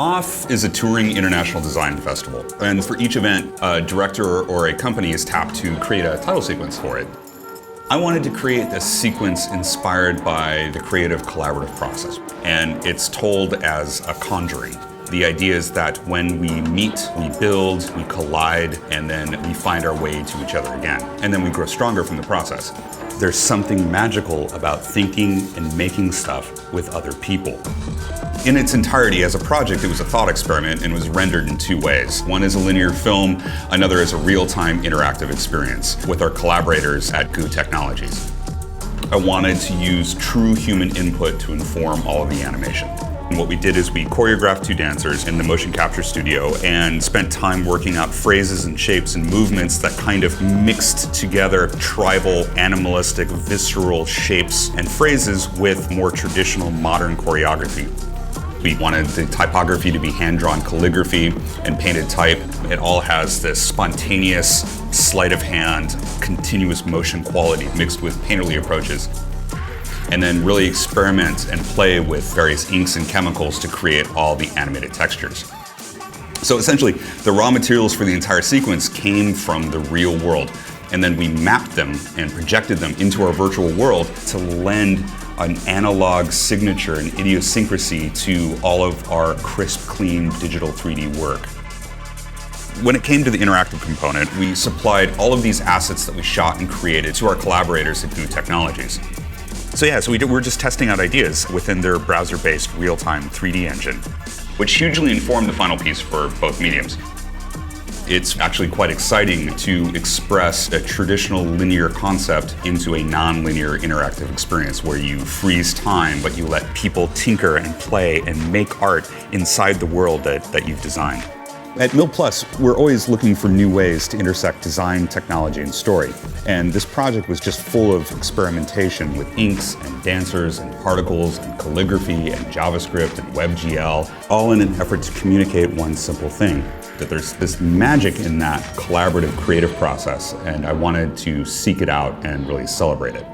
OFFF is a touring international design festival, and for each event, a director or a company is tapped to create a title sequence for it. I wanted to create this sequence inspired by the creative collaborative process, and it's told as a conjuring. The idea is that when we meet, we build, we collide, and then we find our way to each other again. And then we grow stronger from the process. There's something magical about thinking and making stuff with other people. In its entirety, as a project, it was a thought experiment and was rendered in two ways. One is a linear film, another is a real-time interactive experience with our collaborators at Goo Technologies. I wanted to use true human input to inform all of the animation. And what we did is we choreographed two dancers in the motion capture studio and spent time working out phrases and shapes and movements that kind of mixed together tribal, animalistic, visceral shapes and phrases with more traditional modern choreography. We wanted the typography to be hand-drawn calligraphy and painted type. It all has this spontaneous, sleight of hand, continuous motion quality mixed with painterly approaches. And then really experiment and play with various inks and chemicals to create all the animated textures. So essentially, the raw materials for the entire sequence came from the real world, and then we mapped them and projected them into our virtual world to lend an analog signature and idiosyncrasy to all of our crisp, clean digital 3D work. When it came to the interactive component, we supplied all of these assets that we shot and created to our collaborators at Goo Technologies. So we're just testing out ideas within their browser-based real-time 3D engine, which hugely informed the final piece for both mediums. It's actually quite exciting to express a traditional linear concept into a non-linear interactive experience where you freeze time, but you let people tinker and play and make art inside the world that you've designed. At Mill Plus, we're always looking for new ways to intersect design, technology, and story. And this project was just full of experimentation with inks and dancers and particles and calligraphy and JavaScript and WebGL, all in an effort to communicate one simple thing, that there's this magic in that collaborative creative process, and I wanted to seek it out and really celebrate it.